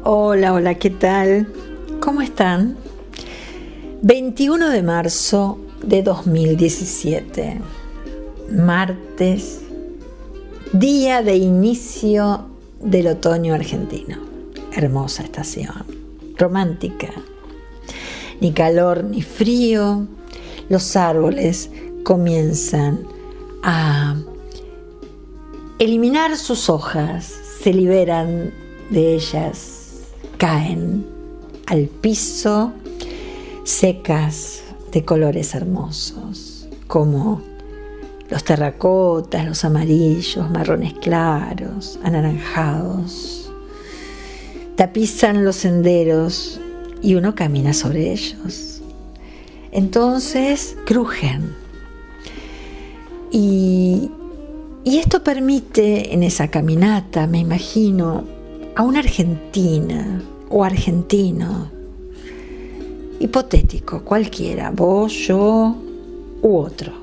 Hola, hola, ¿qué tal? ¿Cómo están? 21 de marzo de 2017, martes, día de inicio del otoño argentino. Hermosa estación, romántica. Ni calor ni frío, los árboles comienzan a eliminar sus hojas, se liberan de ellas, caen al piso secas de colores hermosos, como los terracotas, los amarillos, marrones claros, anaranjados. Tapizan los senderos y uno camina sobre ellos. Entonces crujen. Y esto permite en esa caminata, me imagino, a una argentina o argentino, hipotético, cualquiera, vos, yo u otro.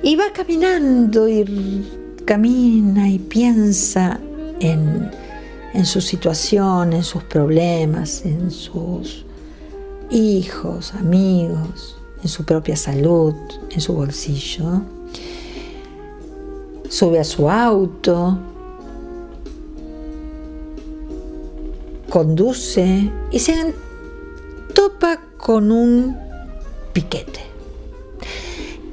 Y va caminando y camina y piensa en su situación, en sus problemas, en sus hijos, amigos, en su propia salud, en su bolsillo. Sube a su auto, conduce y se topa con un piquete.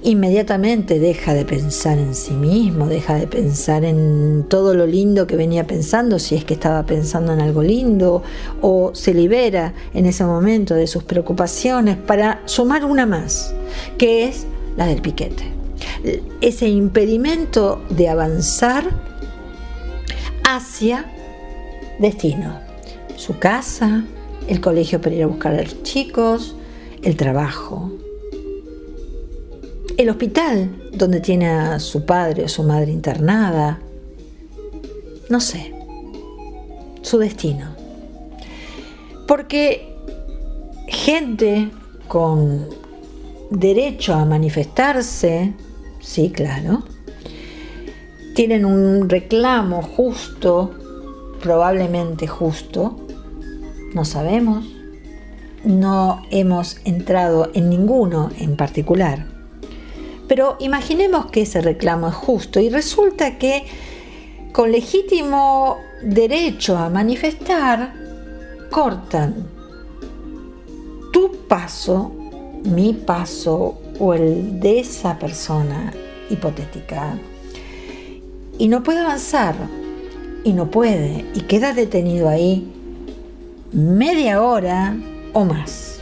Inmediatamente deja de pensar en sí mismo, deja de pensar en todo lo lindo que venía pensando, si es que estaba pensando en algo lindo, o se libera en ese momento de sus preocupaciones para sumar una más, que es la del piquete. Ese impedimento de avanzar hacia destino. Su casa, el colegio para ir a buscar a los chicos, el trabajo, el hospital donde tiene a su padre o su madre internada, no sé, su destino. Porque gente con derecho a manifestarse, sí, claro, tienen un reclamo justo, probablemente justo, no sabemos, no hemos entrado en ninguno en particular. Pero imaginemos que ese reclamo es justo y resulta que con legítimo derecho a manifestar, cortan tu paso, mi paso o el de esa persona hipotética y no puede avanzar y no puede y queda detenido ahí media hora o más.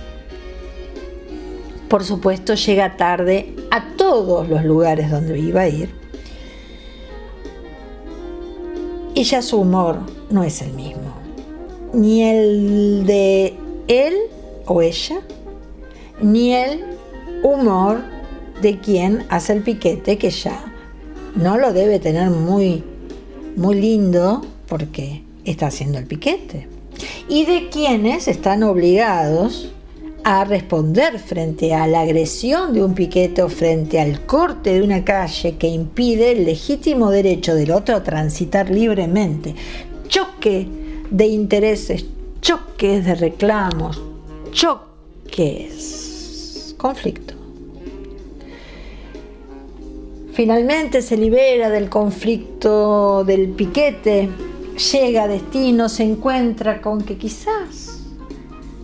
Por supuesto, llega tarde a todos los lugares donde iba a ir y ya su humor no es el mismo, ni el de él o ella, ni el humor de quien hace el piquete, que ya no lo debe tener muy lindo porque está haciendo el piquete, y de quienes están obligados a responder frente a la agresión de un piquete o frente al corte de una calle que impide el legítimo derecho del otro a transitar libremente. Choque de intereses, choques de reclamos, choques, conflicto. Finalmente se libera del conflicto del piquete, llega a destino, se encuentra con que quizás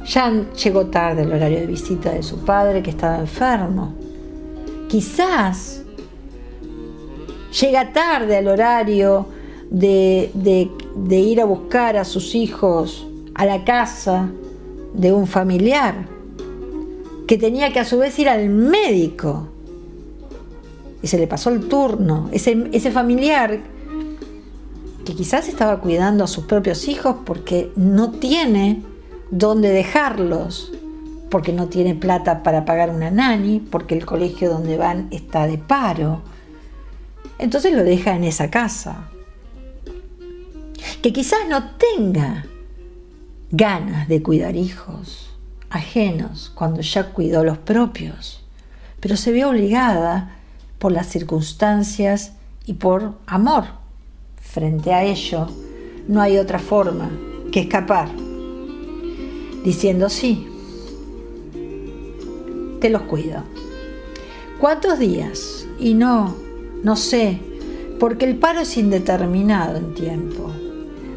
ya llegó tarde el horario de visita de su padre que estaba enfermo. Quizás llega tarde al horario de ir a buscar a sus hijos a la casa de un familiar que tenía que a su vez ir al médico. Y se le pasó el turno. Ese familiar que quizás estaba cuidando a sus propios hijos porque no tiene dónde dejarlos, porque no tiene plata para pagar una nani, porque el colegio donde van está de paro. Entonces lo deja en esa casa. Que quizás no tenga ganas de cuidar hijos ajenos cuando ya cuidó los propios, pero se ve obligada por las circunstancias y por amor frente a ello, no hay otra forma que escapar, diciendo sí, te los cuido. ¿Cuántos días? Y no sé, porque el paro es indeterminado en tiempo.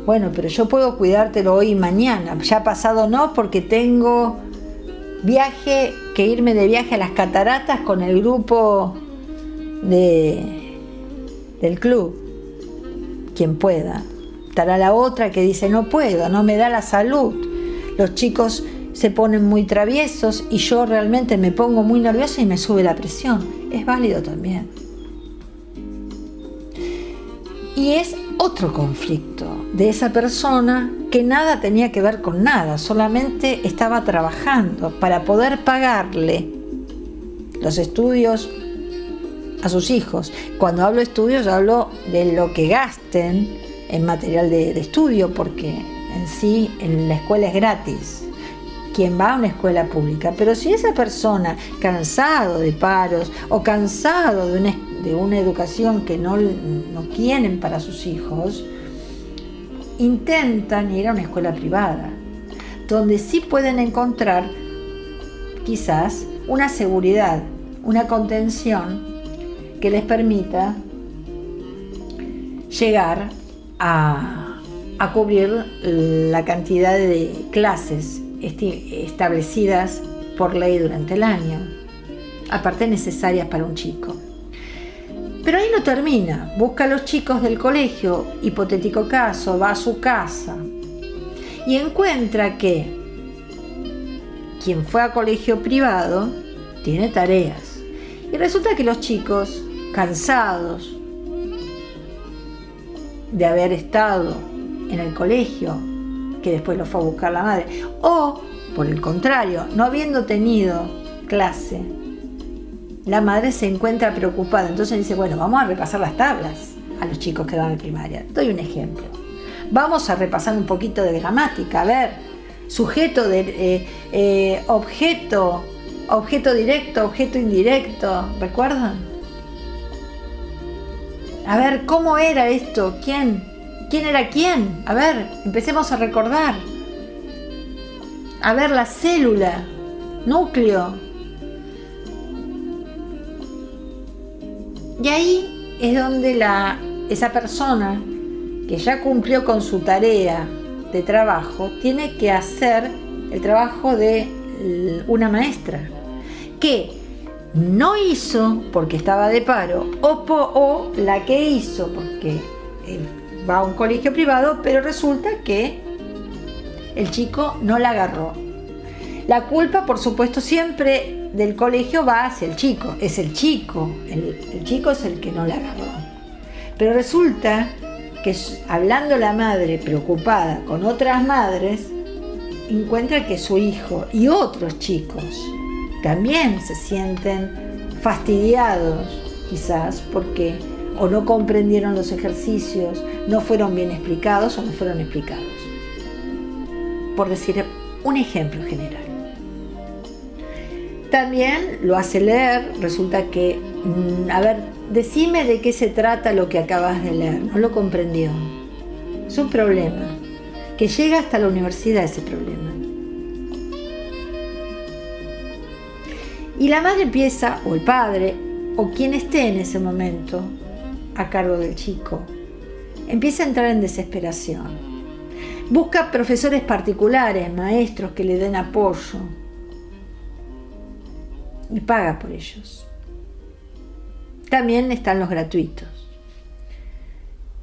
Bueno, pero yo puedo cuidártelo hoy y mañana, ya pasado no, porque tengo que irme de viaje a las cataratas con el grupo del club. Quien pueda. Estará la otra que dice no puedo, no me da la salud. Los chicos se ponen muy traviesos y yo realmente me pongo muy nerviosa y me sube la presión. Es válido también. Y es otro conflicto de esa persona que nada tenía que ver con nada, solamente estaba trabajando para poder pagarle los estudios a sus hijos. Cuando hablo de estudios, hablo de lo que gasten en material de estudio, porque en sí en la escuela es gratis. Quien va a una escuela pública, pero si esa persona, cansado de paros o cansado de una educación que no quieren para sus hijos, intentan ir a una escuela privada, donde sí pueden encontrar quizás una seguridad, una contención que les permita llegar a cubrir la cantidad de clases establecidas por ley durante el año, aparte necesarias para un chico. Pero ahí no termina. Busca a los chicos del colegio, hipotético caso, va a su casa y encuentra que quien fue a colegio privado tiene tareas. Y resulta que los chicos, cansados de haber estado en el colegio, que después los fue a buscar la madre, o por el contrario, no habiendo tenido clase, la madre se encuentra preocupada. Entonces dice, bueno, vamos a repasar las tablas a los chicos que van a primaria. Doy un ejemplo. Vamos a repasar un poquito de gramática, a ver, sujeto, objeto, objeto directo, objeto indirecto, ¿recuerdan? A ver, ¿cómo era esto? ¿Quién era quién? A ver, empecemos a recordar. A ver, la célula, núcleo. Y ahí es donde esa persona que ya cumplió con su tarea de trabajo tiene que hacer el trabajo de una maestra que no hizo porque estaba de paro o la que hizo porque va a un colegio privado, pero resulta que el chico no la agarró. La culpa, por supuesto, siempre del colegio va hacia el chico. Es el chico. El chico es el que no la agarró. Pero resulta que, hablando la madre preocupada con otras madres, encuentra que su hijo y otros chicos también se sienten fastidiados, quizás porque o no comprendieron los ejercicios, no fueron bien explicados o no fueron explicados. Por decir un ejemplo general. También lo hace leer, resulta que, a ver, decime de qué se trata lo que acabas de leer, no lo comprendió. Es un problema, que llega hasta la universidad ese problema. Y la madre empieza, o el padre, o quien esté en ese momento a cargo del chico, empieza a entrar en desesperación. Busca profesores particulares, maestros que le den apoyo, y paga por ellos. También están los gratuitos.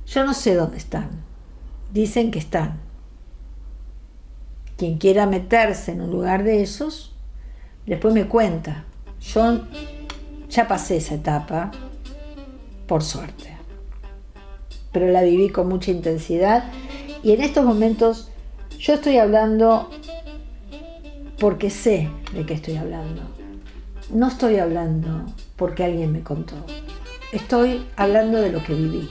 Yo no sé dónde están. Dicen que están. Quien quiera meterse en un lugar de esos, después me cuenta. Yo ya pasé esa etapa, por suerte. Pero la viví con mucha intensidad y en estos momentos yo estoy hablando porque sé de qué estoy hablando. No estoy hablando porque alguien me contó. Estoy hablando de lo que viví.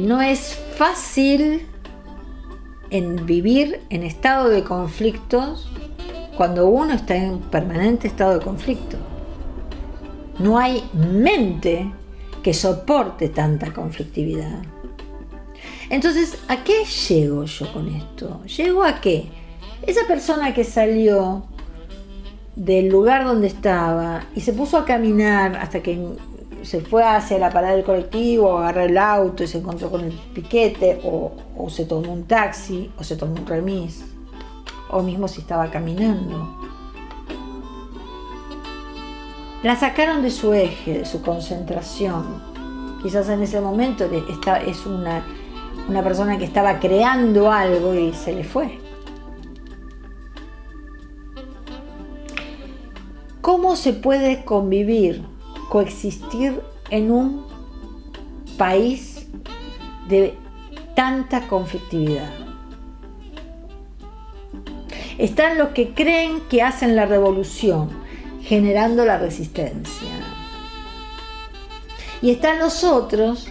No es fácil en vivir en estado de conflictos cuando uno está en permanente estado de conflicto. No hay mente que soporte tanta conflictividad. Entonces, ¿a qué llego yo con esto? Llego a que esa persona que salió del lugar donde estaba y se puso a caminar hasta que se fue hacia la parada del colectivo, o agarró el auto y se encontró con el piquete, o se tomó un taxi, o se tomó un remis, o mismo si estaba caminando. La sacaron de su eje, de su concentración. Quizás en ese momento es una persona que estaba creando algo y se le fue. ¿Cómo se puede convivir, coexistir en un país de tanta conflictividad? Están los que creen que hacen la revolución, generando la resistencia. Y están los otros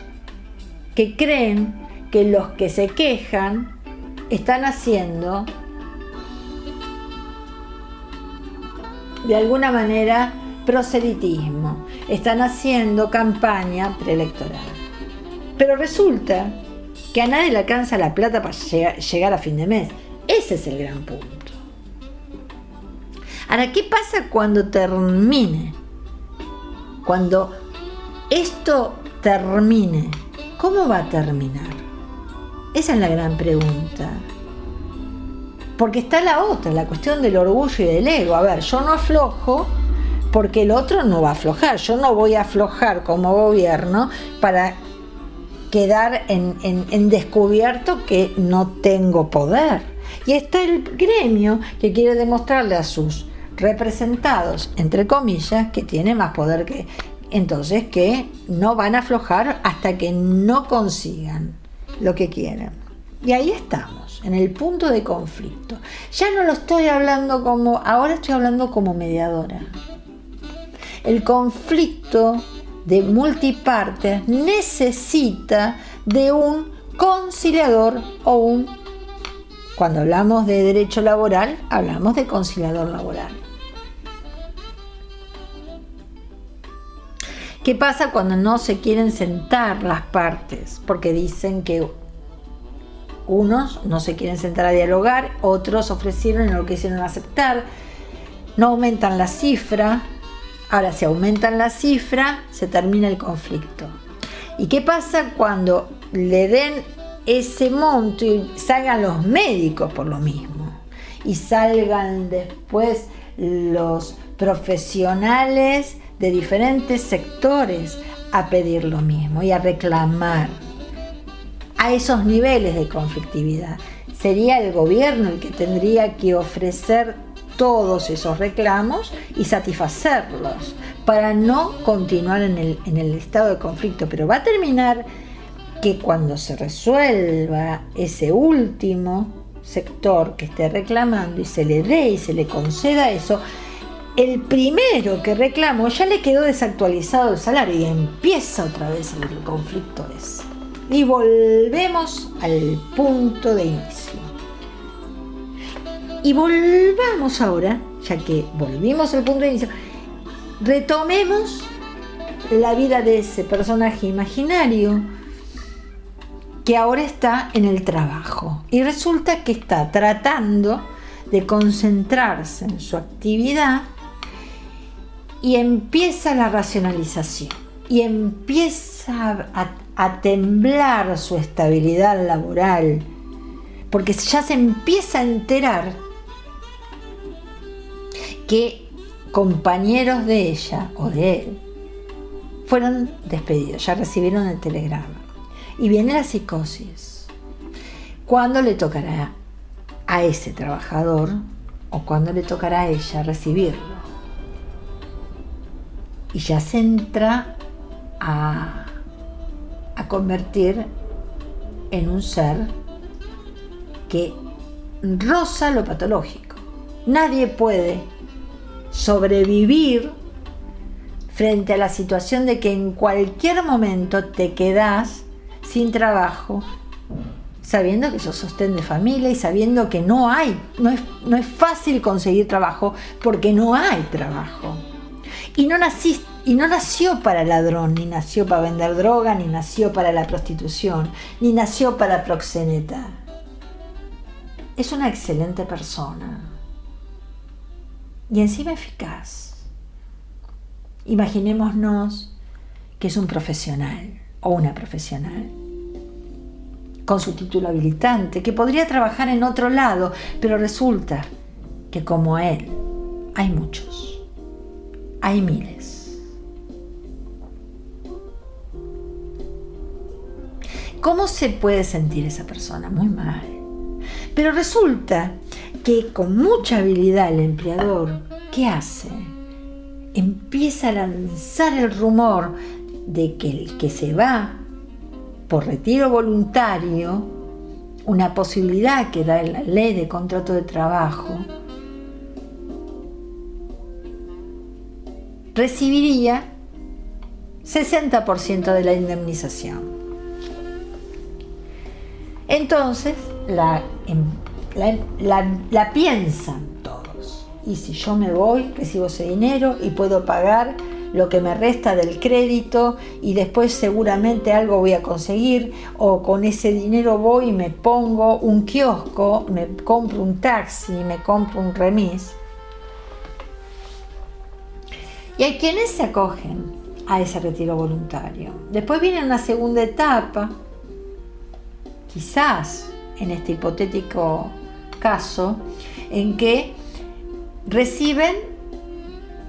que creen que los que se quejan están haciendo, de alguna manera, proselitismo, están haciendo campaña preelectoral. Pero resulta que a nadie le alcanza la plata para llegar a fin de mes. Ese es el gran punto. Ahora, ¿qué pasa cuando termine? Cuando esto termine, ¿cómo va a terminar? Esa es la gran pregunta. Porque está la otra, la cuestión del orgullo y del ego. A ver, yo no aflojo porque el otro no va a aflojar. Yo no voy a aflojar como gobierno para quedar en descubierto que no tengo poder. Y está el gremio que quiere demostrarle a sus representados, entre comillas, que tiene más poder que... Entonces, que no van a aflojar hasta que no consigan lo que quieren. Y ahí estamos, en el punto de conflicto. Ya no lo estoy hablando como... Ahora estoy hablando como mediadora. El conflicto de multipartes necesita de un conciliador o un... Cuando hablamos de derecho laboral, hablamos de conciliador laboral. ¿Qué pasa cuando no se quieren sentar las partes? Porque dicen que unos no se quieren sentar a dialogar, otros ofrecieron y no lo quisieron aceptar, no aumentan la cifra. Ahora, si aumentan la cifra, se termina el conflicto. ¿Y qué pasa cuando le den ese monto y salgan los médicos por lo mismo? Y salgan después los profesionales de diferentes sectores a pedir lo mismo y a reclamar a esos niveles de conflictividad. Sería el gobierno el que tendría que ofrecer todos esos reclamos y satisfacerlos para no continuar en el estado de conflicto. Pero va a terminar que cuando se resuelva ese último sector que esté reclamando y se le dé y se le conceda eso, el primero que reclamó ya le quedó desactualizado el salario y empieza otra vez el conflicto ese. Y volvemos al punto de inicio. Y volvamos ahora, ya que volvimos al punto de inicio, retomemos la vida de ese personaje imaginario que ahora está en el trabajo. Y resulta que está tratando de concentrarse en su actividad y empieza la racionalización y empieza a temblar su estabilidad laboral, porque ya se empieza a enterar que compañeros de ella o de él fueron despedidos, ya recibieron el telegrama. Y viene la psicosis. ¿Cuándo le tocará a ese trabajador o cuándo le tocará a ella recibirlo? Y ya se entra a convertir en un ser que roza lo patológico. Nadie puede sobrevivir frente a la situación de que en cualquier momento te quedás sin trabajo, sabiendo que sos sostén de familia y sabiendo que no es fácil conseguir trabajo porque no hay trabajo. Y no nació para ladrón, ni nació para vender droga, ni nació para la prostitución, ni nació para proxenetar. Es una excelente persona y encima eficaz. Imaginémonos que es un profesional o una profesional con su título habilitante, que podría trabajar en otro lado, pero resulta que como él hay muchos, hay miles. ¿Cómo se puede sentir esa persona? Muy mal. Pero resulta que con mucha habilidad el empleador, ¿qué hace? Empieza a lanzar el rumor de que el que se va por retiro voluntario, una posibilidad que da la ley de contrato de trabajo, recibiría 60% de la indemnización. Entonces la piensan todos. Y si yo me voy, recibo ese dinero y puedo pagar lo que me resta del crédito y después seguramente algo voy a conseguir, o con ese dinero voy y me pongo un kiosco, me compro un taxi, me compro un remis. Y hay quienes se acogen a ese retiro voluntario. Después viene una segunda etapa, quizás en este hipotético caso, en que reciben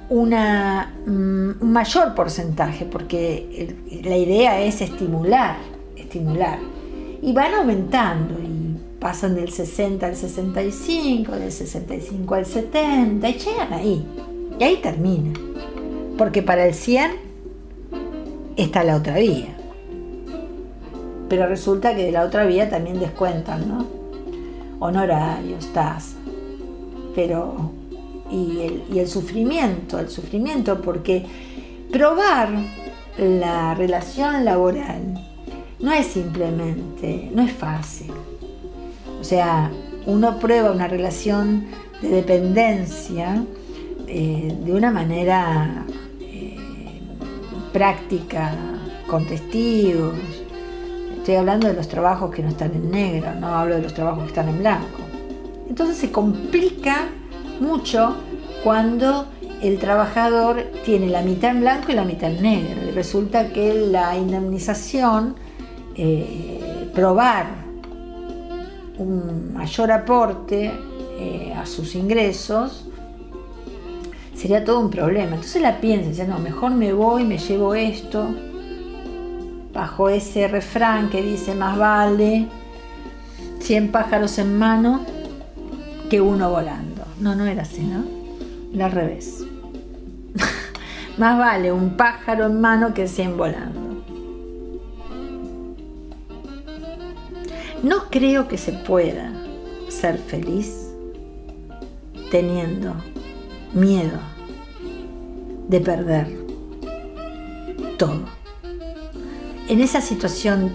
un mayor porcentaje, porque la idea es estimular, y van aumentando y pasan del 60 al 65, del 65 al 70 y llegan ahí, y ahí termina, porque para el 100 está la otra vía, pero resulta que de la otra vía también descuentan, ¿no? Honorarios, tasas, pero y el sufrimiento, porque probar la relación laboral no es fácil. O sea, uno prueba una relación de dependencia de una manera práctica, con testigos. Estoy hablando de los trabajos que no están en negro, no hablo de los trabajos que están en blanco. Entonces se complica mucho cuando el trabajador tiene la mitad en blanco y la mitad en negro, y resulta que la indemnización, probar un mayor aporte a sus ingresos, sería todo un problema. Entonces la piensa, dice, no, mejor me voy, me llevo esto, bajo ese refrán que dice, más vale 100 pájaros en mano que uno volando. No era así, ¿no? Era al revés. Más vale un pájaro en mano que 100 volando. No creo que se pueda ser feliz teniendo miedo de perder todo. En esa situación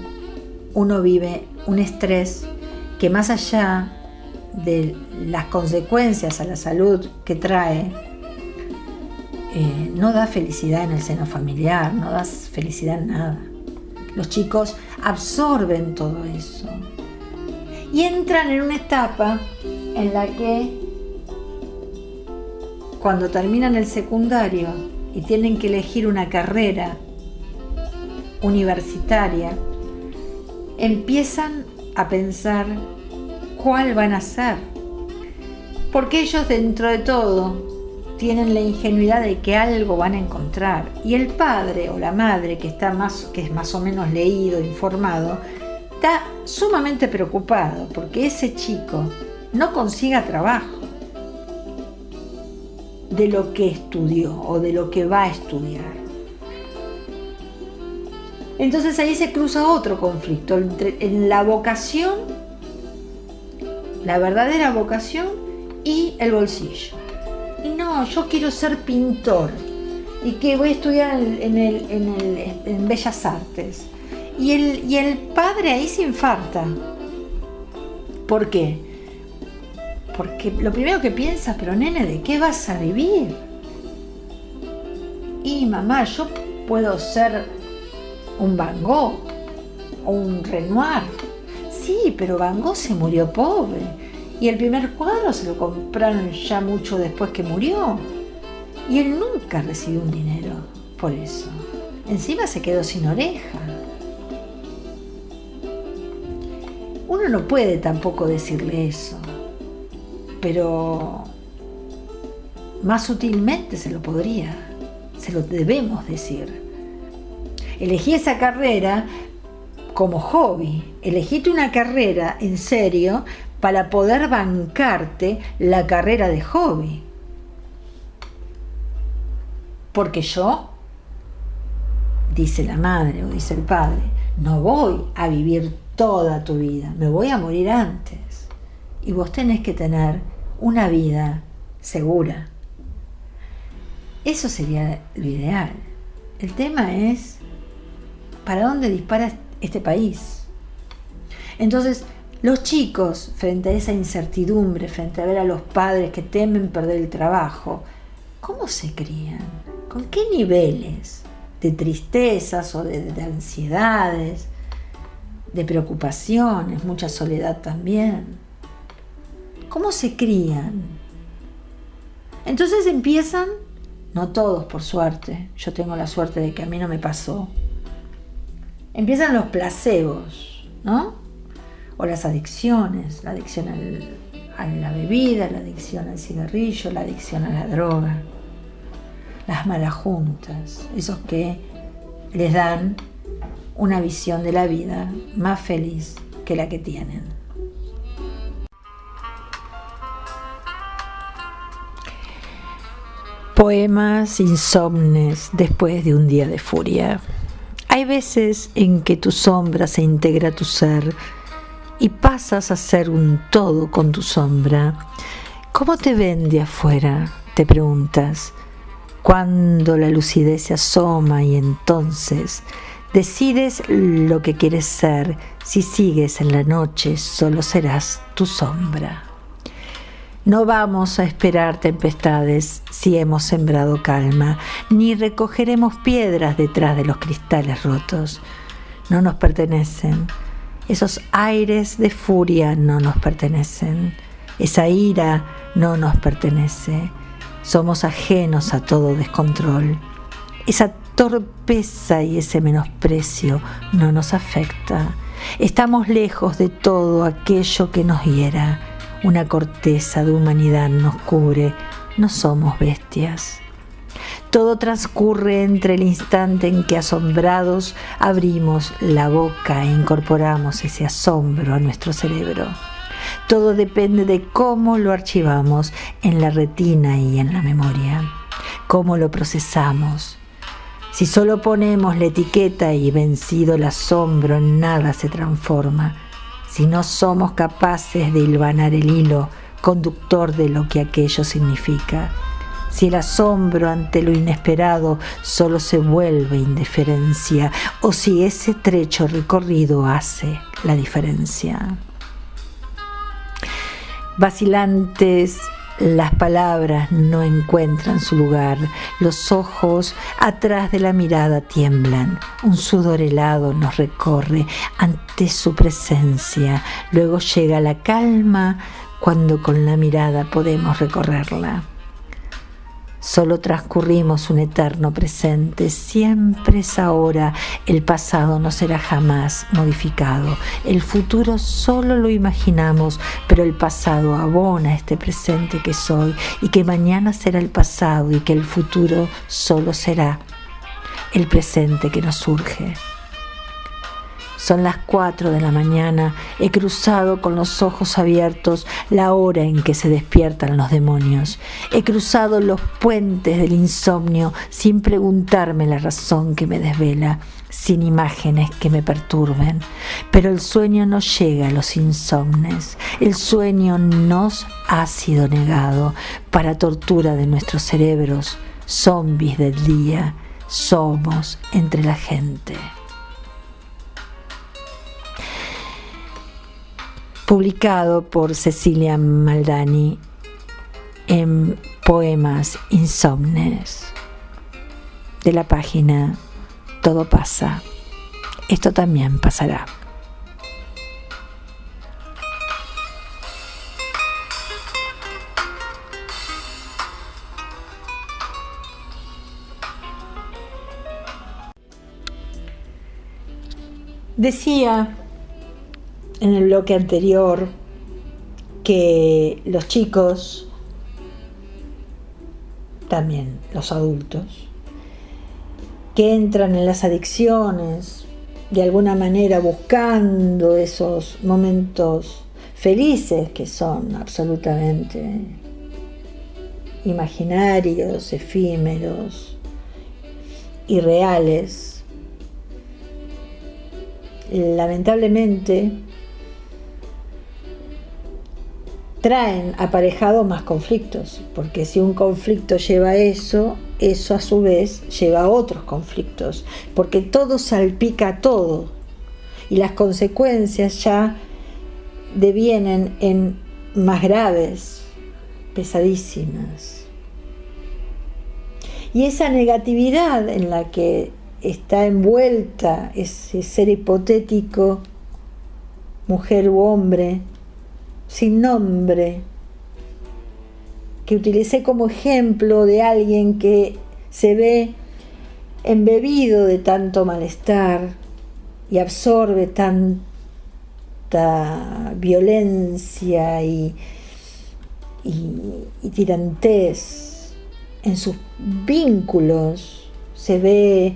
uno vive un estrés que, más allá de las consecuencias a la salud que trae, no da felicidad en el seno familiar, no da felicidad en nada. Los chicos absorben todo eso y entran en una etapa en la que, cuando terminan el secundario y tienen que elegir una carrera universitaria, empiezan a pensar cuál van a ser, porque ellos, dentro de todo, tienen la ingenuidad de que algo van a encontrar, y el padre o la madre, que es más o menos leído, informado, está sumamente preocupado porque ese chico no consiga trabajo de lo que estudió o de lo que va a estudiar. Entonces ahí se cruza otro conflicto en la vocación, la verdadera vocación, y el bolsillo. Y no, yo quiero ser pintor y que voy a estudiar en Bellas Artes. Y el padre ahí se infarta. ¿Por qué? Porque lo primero que piensa, pero nene, ¿de qué vas a vivir? Y mamá, yo puedo ser un Van Gogh o un Renoir. Sí, pero Van Gogh se murió pobre y el primer cuadro se lo compraron ya mucho después que murió. Y él nunca recibió un dinero por eso. Encima se quedó sin oreja. Uno no puede tampoco decirle eso, pero más sutilmente se lo debemos decir. Elegí esa carrera como hobby, elegiste una carrera en serio para poder bancarte la carrera de hobby. Porque yo, dice la madre o dice el padre, no voy a vivir toda tu vida, me voy a morir antes. Y vos tenés que tener una vida segura. Eso sería lo ideal. El tema es, ¿para dónde dispara este país? Entonces, los chicos, frente a esa incertidumbre, frente a ver a los padres que temen perder el trabajo, ¿cómo se crían? ¿Con qué niveles de tristezas o de ansiedades, de preocupaciones, mucha soledad también? ¿Cómo se crían? Entonces empiezan, no todos por suerte, yo tengo la suerte de que a mí no me pasó, empiezan los placebos, ¿no? O las adicciones, la adicción a la bebida, la adicción al cigarrillo, la adicción a la droga, las malas juntas, esos que les dan una visión de la vida más feliz que la que tienen. Poemas insomnes después de un día de furia. Hay veces en que tu sombra se integra a tu ser y pasas a ser un todo con tu sombra. ¿Cómo te ven de afuera?, te preguntas, cuando la lucidez se asoma y entonces decides lo que quieres ser. Si sigues en la noche, solo serás tu sombra. No vamos a esperar tempestades si hemos sembrado calma, ni recogeremos piedras detrás de los cristales rotos. No nos pertenecen. Esos aires de furia no nos pertenecen. Esa ira no nos pertenece. Somos ajenos a todo descontrol. Esa torpeza y ese menosprecio no nos afecta. Estamos lejos de todo aquello que nos hiera. Una corteza de humanidad nos cubre. No somos bestias. Todo transcurre entre el instante en que asombrados abrimos la boca e incorporamos ese asombro a nuestro cerebro. Todo depende de cómo lo archivamos en la retina y en la memoria, cómo lo procesamos. Si solo ponemos la etiqueta y vencido el asombro, nada se transforma. Si no somos capaces de hilvanar el hilo conductor de lo que aquello significa. Si el asombro ante lo inesperado solo se vuelve indiferencia, o si ese trecho recorrido hace la diferencia. Vacilantes, las palabras no encuentran su lugar, los ojos atrás de la mirada tiemblan, un sudor helado nos recorre ante su presencia, luego llega la calma cuando con la mirada podemos recorrerla. Solo transcurrimos un eterno presente, siempre es ahora, el pasado no será jamás modificado, el futuro solo lo imaginamos, pero el pasado abona este presente que soy y que mañana será el pasado y que el futuro solo será el presente que nos surge. Son las 4 de la mañana, he cruzado con los ojos abiertos la hora en que se despiertan los demonios. He cruzado los puentes del insomnio sin preguntarme la razón que me desvela, sin imágenes que me perturben. Pero el sueño no llega a los insomnes. El sueño nos ha sido negado para tortura de nuestros cerebros, zombies del día. Somos entre la gente. Publicado por Cecilia Maldani en Poemas Insomnes. de la página Todo pasa, esto también pasará. Decía en el bloque anterior que los chicos, también los adultos, que entran en las adicciones de alguna manera buscando esos momentos felices que son absolutamente imaginarios, efímeros, irreales, lamentablemente traen aparejados más conflictos, porque si un conflicto lleva a eso a su vez lleva a otros conflictos, porque todo salpica todo y las consecuencias ya devienen en más graves, pesadísimas. Y esa negatividad en la que está envuelta ese ser hipotético, mujer u hombre, sin nombre, que utilicé como ejemplo de alguien que se ve embebido de tanto malestar y absorbe tanta violencia y tirantez en sus vínculos, se ve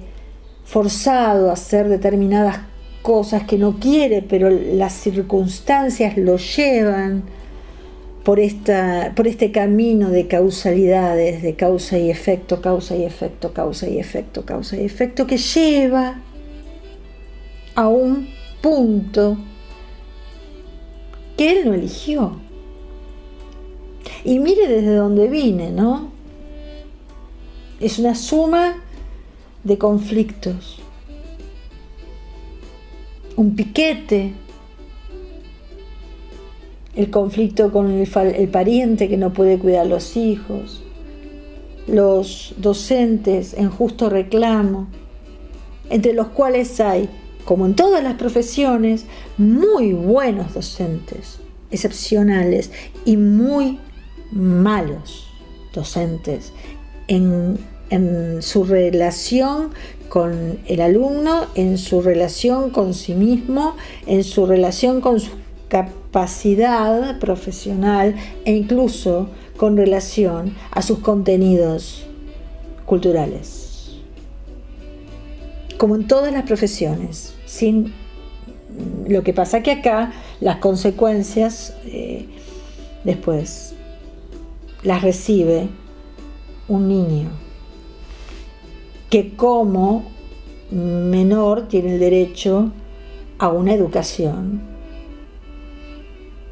forzado a hacer determinadas cosas que no quiere, pero las circunstancias lo llevan por este camino de causalidades, de causa y efecto, causa y efecto, causa y efecto, causa y efecto, que lleva a un punto que él no eligió. Y mire desde dónde vine, ¿no? Es una suma de conflictos, un piquete, el conflicto con el pariente que no puede cuidar a los hijos, los docentes en justo reclamo, entre los cuales hay, como en todas las profesiones, muy buenos docentes, excepcionales, y muy malos docentes en su relación con el alumno, en su relación con sí mismo, en su relación con su capacidad profesional e incluso con relación a sus contenidos culturales. Como en todas las profesiones, sin lo que pasa que acá las consecuencias después las recibe un niño que como menor tiene el derecho a una educación.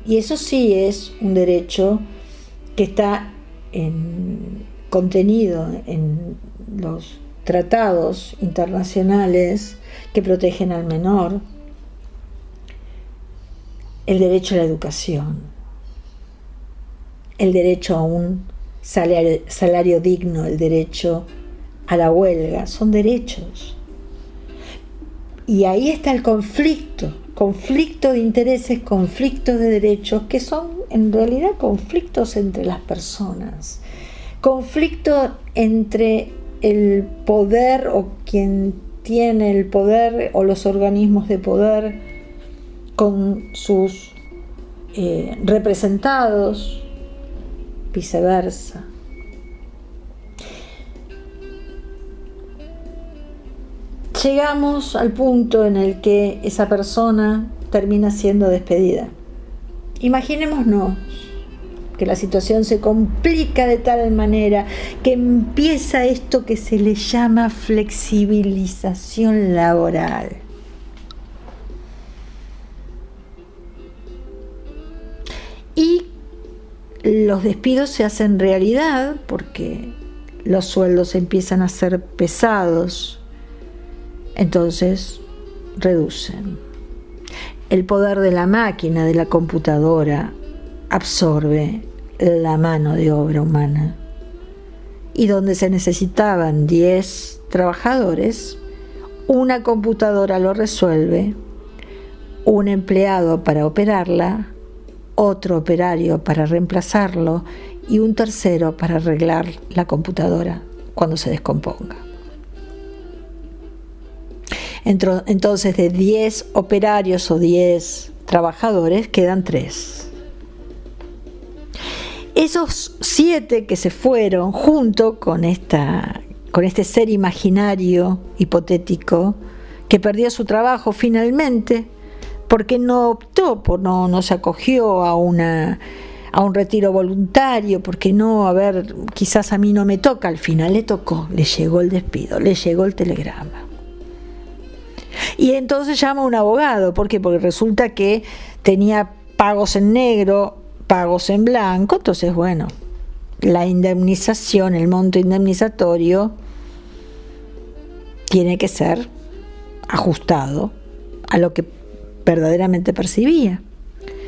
Y eso sí es un derecho que está contenido en los tratados internacionales que protegen al menor, el derecho a la educación, el derecho a un salario digno, el derecho a la huelga, son derechos. Y ahí está el conflicto de intereses, conflictos de derechos, que son en realidad conflictos entre las personas, conflicto entre el poder o quien tiene el poder o los organismos de poder con sus representados, viceversa. Llegamos al punto en el que esa persona termina siendo despedida. Imaginémonos que la situación se complica de tal manera que empieza esto que se le llama flexibilización laboral. Y los despidos se hacen realidad porque los sueldos empiezan a ser pesados. Entonces reducen. El poder de la máquina, de la computadora, absorbe la mano de obra humana y donde se necesitaban 10 trabajadores, una computadora lo resuelve, un empleado para operarla, otro operario para reemplazarlo y un tercero para arreglar la computadora cuando se descomponga. Entonces, de 10 operarios o 10 trabajadores quedan 3. Esos 7 que se fueron junto con este ser imaginario, hipotético, que perdió su trabajo finalmente porque no optó, no se acogió a un retiro voluntario, porque quizás a mí no me toca, al final le tocó, le llegó el despido, le llegó el telegrama. Y entonces llama a un abogado. ¿Por qué? Porque resulta que tenía pagos en negro, pagos en blanco. Entonces, bueno, la indemnización, el monto indemnizatorio tiene que ser ajustado a lo que verdaderamente percibía.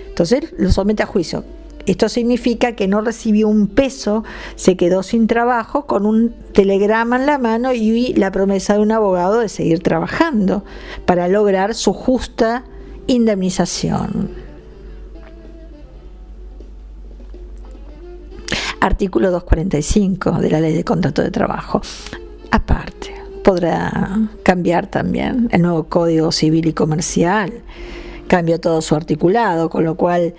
Entonces lo somete a juicio. Esto significa que no recibió un peso, se quedó sin trabajo con un telegrama en la mano y la promesa de un abogado de seguir trabajando para lograr su justa indemnización. Artículo 245 de la Ley de Contrato de Trabajo. Aparte, podrá cambiar también el nuevo Código Civil y Comercial. Cambió todo su articulado, con lo cual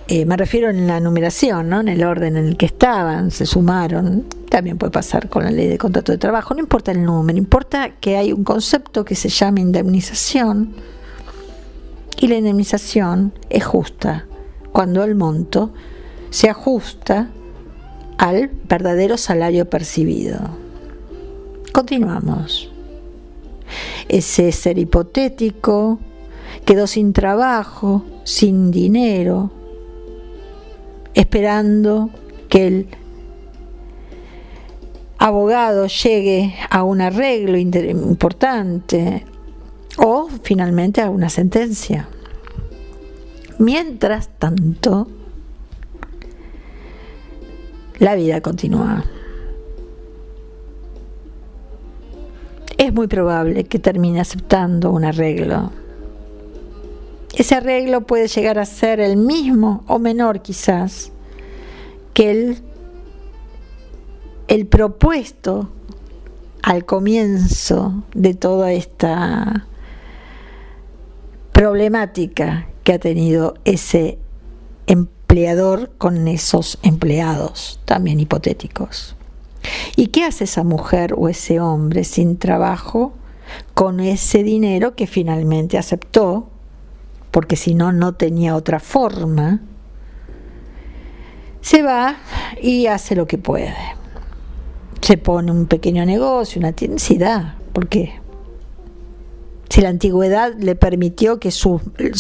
me refiero en la numeración, ¿no? En el orden en el que estaban, se sumaron. También puede pasar con la Ley de Contrato de Trabajo, no importa el número, importa que hay un concepto que se llama indemnización, y la indemnización es justa cuando el monto se ajusta al verdadero salario percibido. Continuamos. Ese ser hipotético quedó sin trabajo, sin dinero, esperando que el abogado llegue a un arreglo importante o finalmente a una sentencia. Mientras tanto, la vida continúa. Es muy probable que termine aceptando un arreglo. Ese arreglo puede llegar a ser el mismo o menor quizás que el propuesto al comienzo de toda esta problemática que ha tenido ese empleador con esos empleados también hipotéticos. ¿Y qué hace esa mujer o ese hombre sin trabajo con ese dinero que finalmente aceptó? Porque si no, no tenía otra forma. Se va y hace lo que puede. Se pone un pequeño negocio, una tienda, sí da. ¿Por qué? Si la antigüedad le permitió que su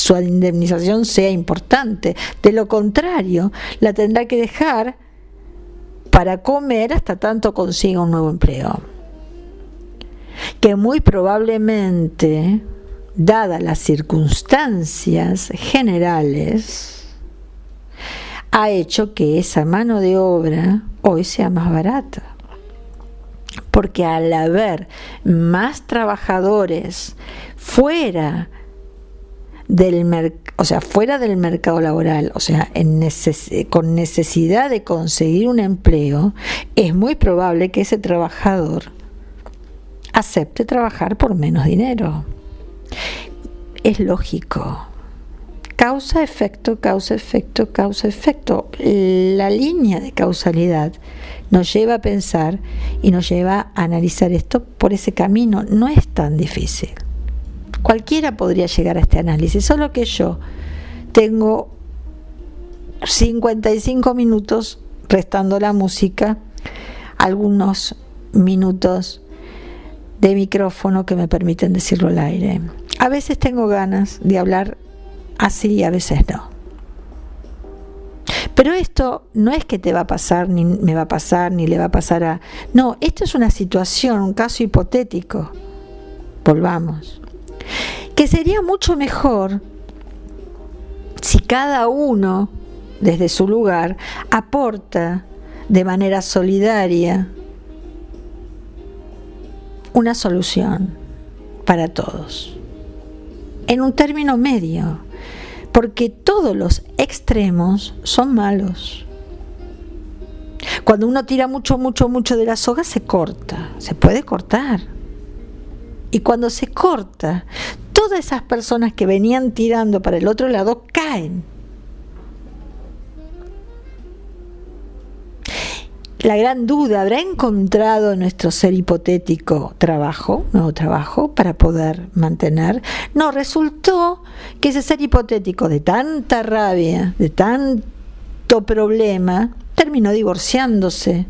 indemnización sea importante. De lo contrario, la tendrá que dejar para comer hasta tanto consiga un nuevo empleo. Que muy probablemente, dadas las circunstancias generales, ha hecho que esa mano de obra hoy sea más barata. Porque al haber más trabajadores fuera del mercado laboral, con necesidad de conseguir un empleo, es muy probable que ese trabajador acepte trabajar por menos dinero. Es lógico. Causa, efecto, causa, efecto, causa, efecto. La línea de causalidad nos lleva a pensar y nos lleva a analizar esto por ese camino. No es tan difícil. Cualquiera podría llegar a este análisis, solo que yo tengo 55 minutos, restando la música, algunos minutos de micrófono que me permiten decirlo al aire. A veces tengo ganas de hablar así y a veces no. Pero esto no es que te va a pasar, ni me va a pasar, ni le va a pasar a... No, esto es una situación, un caso hipotético. Volvamos. Que sería mucho mejor si cada uno, desde su lugar, aporta de manera solidaria una solución para todos, en un término medio, porque todos los extremos son malos. Cuando uno tira mucho de la soga, se corta, se puede cortar. Y cuando se corta, todas esas personas que venían tirando para el otro lado caen. La gran duda, ¿habrá encontrado nuestro ser hipotético nuevo trabajo para poder mantener? No, resultó que ese ser hipotético, de tanta rabia, de tanto problema, terminó divorciándose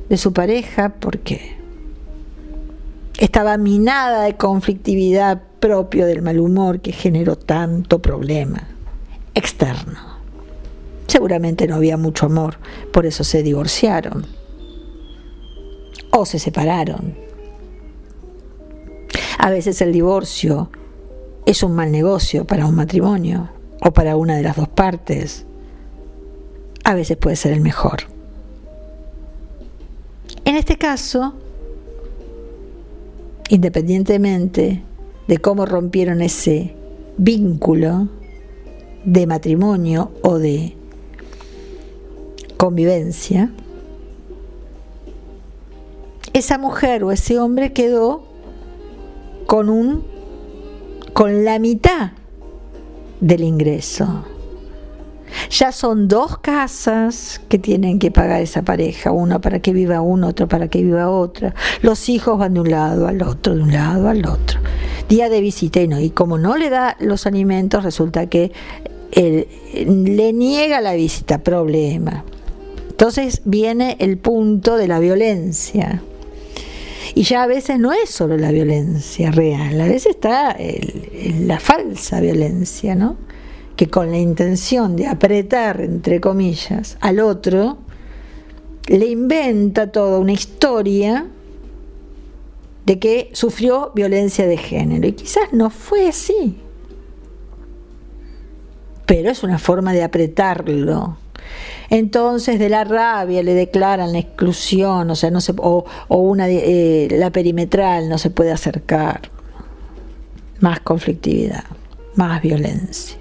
de su pareja porque estaba minada de conflictividad propio del mal humor que generó tanto problema externo. Seguramente no había mucho amor, por eso se divorciaron o se separaron. A veces el divorcio es un mal negocio para un matrimonio o para una de las dos partes. A veces puede ser el mejor. En este caso, independientemente de cómo rompieron ese vínculo de matrimonio o de convivencia, esa mujer o ese hombre quedó con la mitad del ingreso. Ya son 2 casas que tienen que pagar esa pareja, una para que viva uno, otro para que viva otra. Los hijos van de un lado al otro, de un lado al otro. Día de visita y como no le da los alimentos, resulta que le niega la visita, problema. Entonces viene el punto de la violencia. Y ya a veces no es solo la violencia real, a veces está la falsa violencia, ¿no? Que con la intención de apretar, entre comillas, al otro, le inventa toda una historia de que sufrió violencia de género. Y quizás no fue así, pero es una forma de apretarlo. Entonces de la rabia le declaran la exclusión, o sea, no se, la perimetral, no se puede acercar. Más conflictividad, más violencia.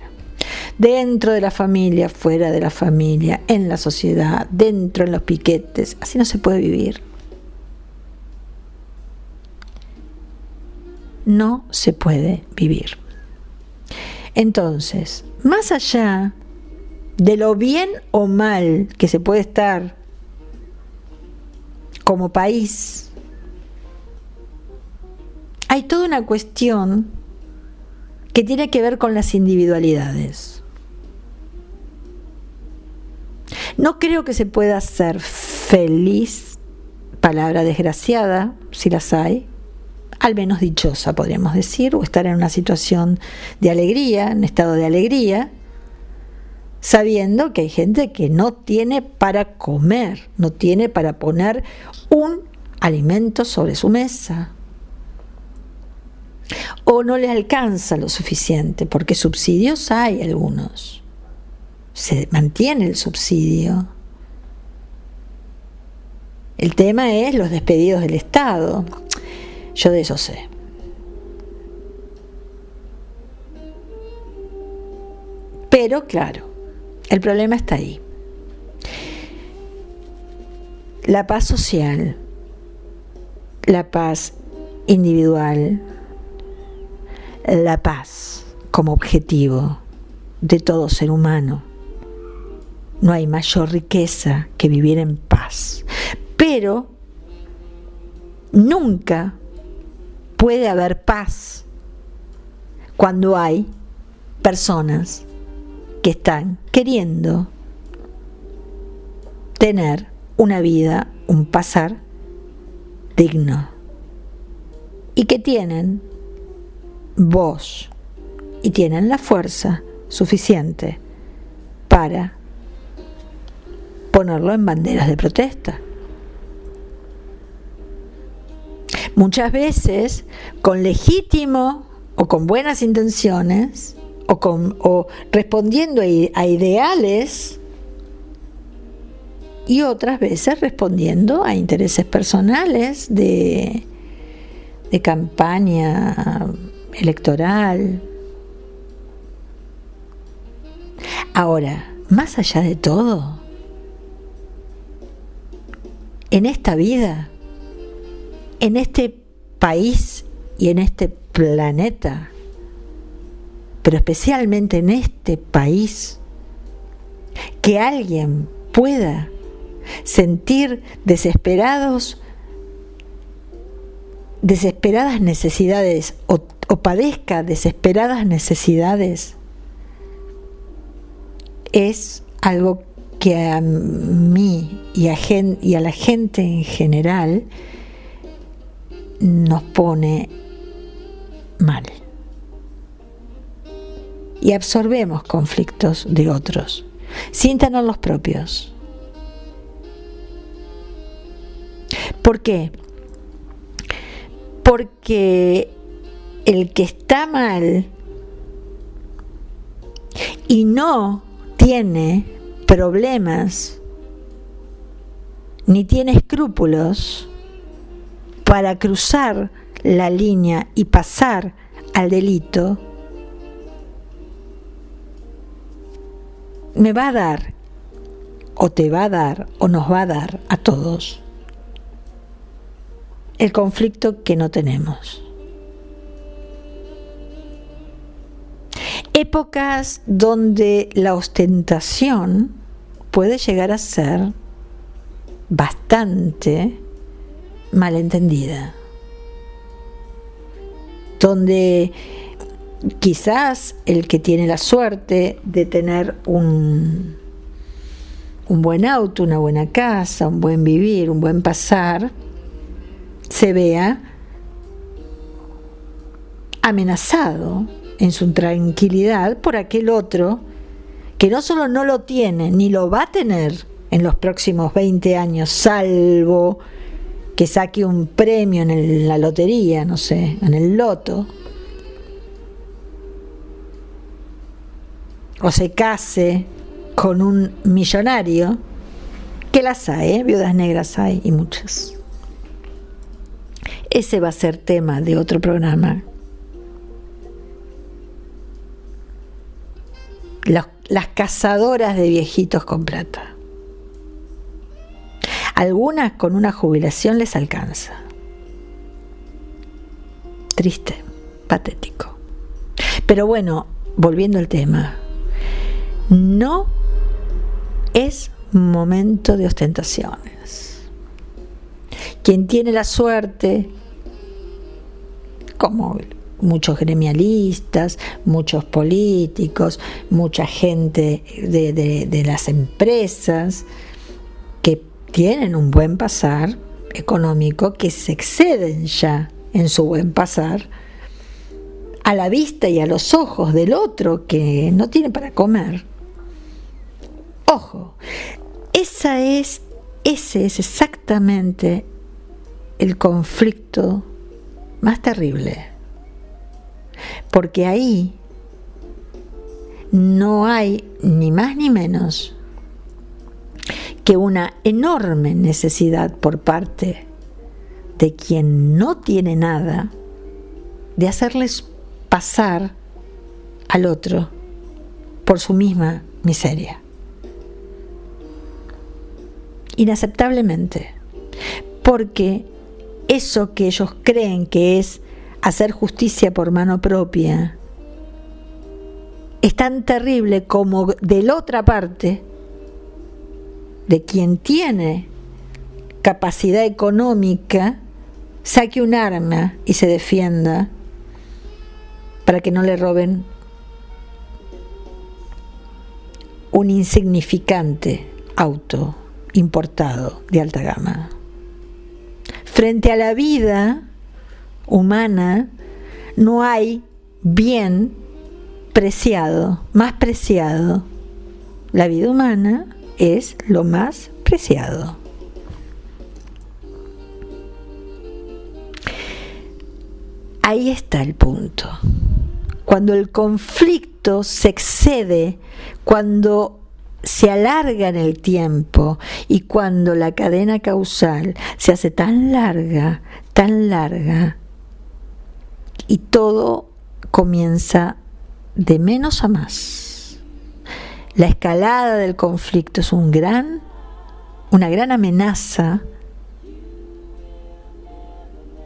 Dentro de la familia, fuera de la familia, en la sociedad, dentro en los piquetes, así no se puede vivir. No se puede vivir. Entonces, más allá de lo bien o mal que se puede estar como país, hay toda una cuestión que tiene que ver con las individualidades. No creo que se pueda ser feliz, palabra desgraciada, si las hay, al menos dichosa podríamos decir, o estar en una situación de alegría, en estado de alegría, sabiendo que hay gente que no tiene para comer, no tiene para poner un alimento sobre su mesa, o no le alcanza lo suficiente, porque subsidios hay algunos, se mantiene el subsidio. El tema es los despedidos del Estado, yo de eso sé. Pero claro, el problema está ahí. La paz social, la paz individual, la paz como objetivo de todo ser humano. No hay mayor riqueza que vivir en paz. Pero nunca puede haber paz cuando hay personas que están queriendo tener una vida, un pasar digno, y que tienen voz y tienen la fuerza suficiente para ponerlo en banderas de protesta. Muchas veces con legítimo o con buenas intenciones o respondiendo a ideales, y otras veces respondiendo a intereses personales de de campaña electoral. Ahora, más allá de todo, en esta vida, en este país y en este planeta, pero especialmente en este país, que alguien pueda sentir desesperadas necesidades o padezca desesperadas necesidades, es algo que a mí y a la gente en general nos pone mal. Y absorbemos conflictos de otros sin tener los propios. ¿Por qué? Porque el que está mal y no tiene problemas ni tiene escrúpulos para cruzar la línea y pasar al delito, me va a dar, o te va a dar, o nos va a dar a todos el conflicto que no tenemos. Épocas donde la ostentación puede llegar a ser bastante malentendida, donde quizás el que tiene la suerte de tener un buen auto, una buena casa, un buen vivir, un buen pasar, se vea amenazado en su tranquilidad por aquel otro que no solo no lo tiene, ni lo va a tener en los próximos 20 años, salvo que saque un premio en la lotería, no sé, en el loto, o se case con un millonario, que las hay, viudas negras hay, y muchas. Ese va a ser tema de otro programa. Las cazadoras de viejitos con plata. Algunas con una jubilación les alcanza. Triste, patético. Pero bueno, volviendo al tema, no es momento de ostentaciones. Quien tiene la suerte, como muchos gremialistas, muchos políticos, mucha gente de las empresas que tienen un buen pasar económico, que se exceden ya en su buen pasar a la vista y a los ojos del otro que no tiene para comer. Ojo, ese es exactamente el conflicto más terrible, porque ahí no hay ni más ni menos que una enorme necesidad por parte de quien no tiene nada de hacerles pasar al otro por su misma miseria. Inaceptablemente, porque eso que ellos creen que es hacer justicia por mano propia es tan terrible como de la otra parte, de quien tiene capacidad económica, saque un arma y se defienda para que no le roben un insignificante auto importado de alta gama. Frente a la vida humana no hay bien preciado, más preciado. La vida humana es lo más preciado. Ahí está el punto. Cuando el conflicto se excede, cuando se alarga en el tiempo y cuando la cadena causal se hace tan larga, y todo comienza de menos a más. La escalada del conflicto es una gran amenaza,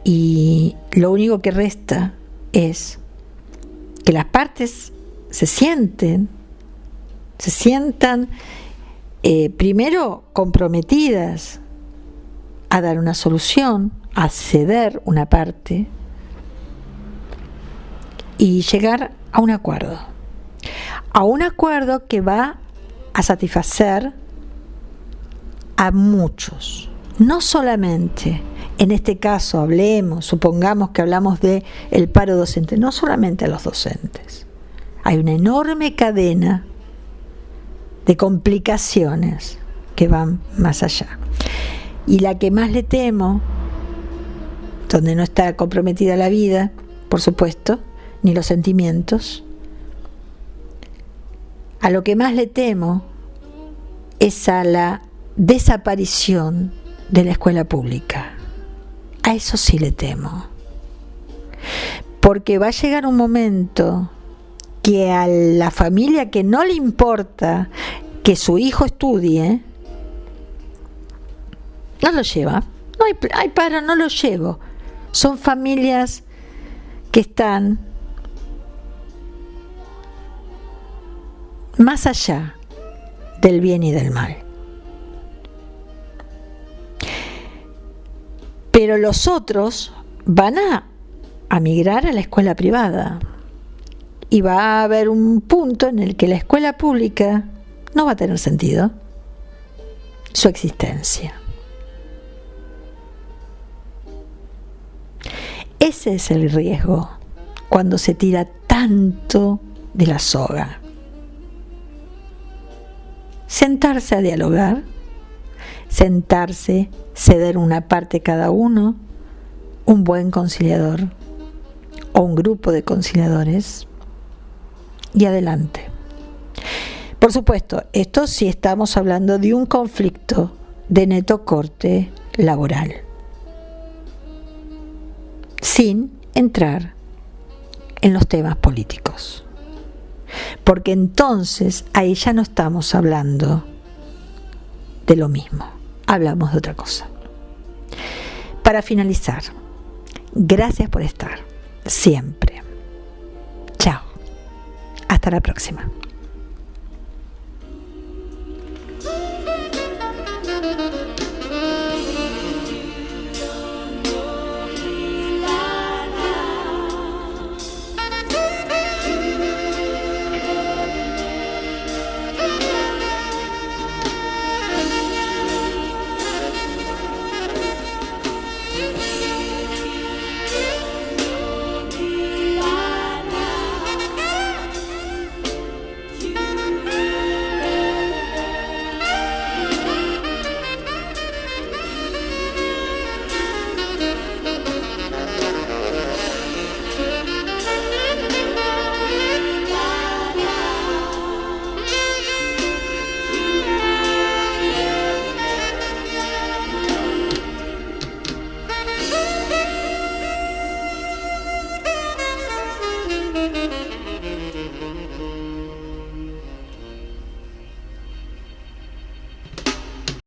y lo único que resta es que las partes se sientan primero comprometidas a dar una solución, a ceder una parte y llegar a un acuerdo que va a satisfacer a muchos, no solamente, en este caso supongamos que hablamos de el paro docente, no solamente a los docentes. Hay una enorme cadena de complicaciones que van más allá. Y la que más le temo, donde no está comprometida la vida, por supuesto, ni los sentimientos, a lo que más le temo es a la desaparición de la escuela pública. A eso sí le temo. Porque va a llegar un momento que a la familia que no le importa que su hijo estudie, no lo lleva. No hay paro, no lo llevo. Son familias que están más allá del bien y del mal. Pero los otros van a migrar a la escuela privada. Y va a haber un punto en el que la escuela pública no va a tener sentido su existencia. Ese es el riesgo cuando se tira tanto de la soga. Sentarse a dialogar, ceder una parte cada uno, un buen conciliador o un grupo de conciliadores, y adelante. Por supuesto, esto sí estamos hablando de un conflicto de neto corte laboral, sin entrar en los temas políticos. Porque entonces ahí ya no estamos hablando de lo mismo, hablamos de otra cosa. Para finalizar, gracias por estar siempre. Chao. Hasta la próxima.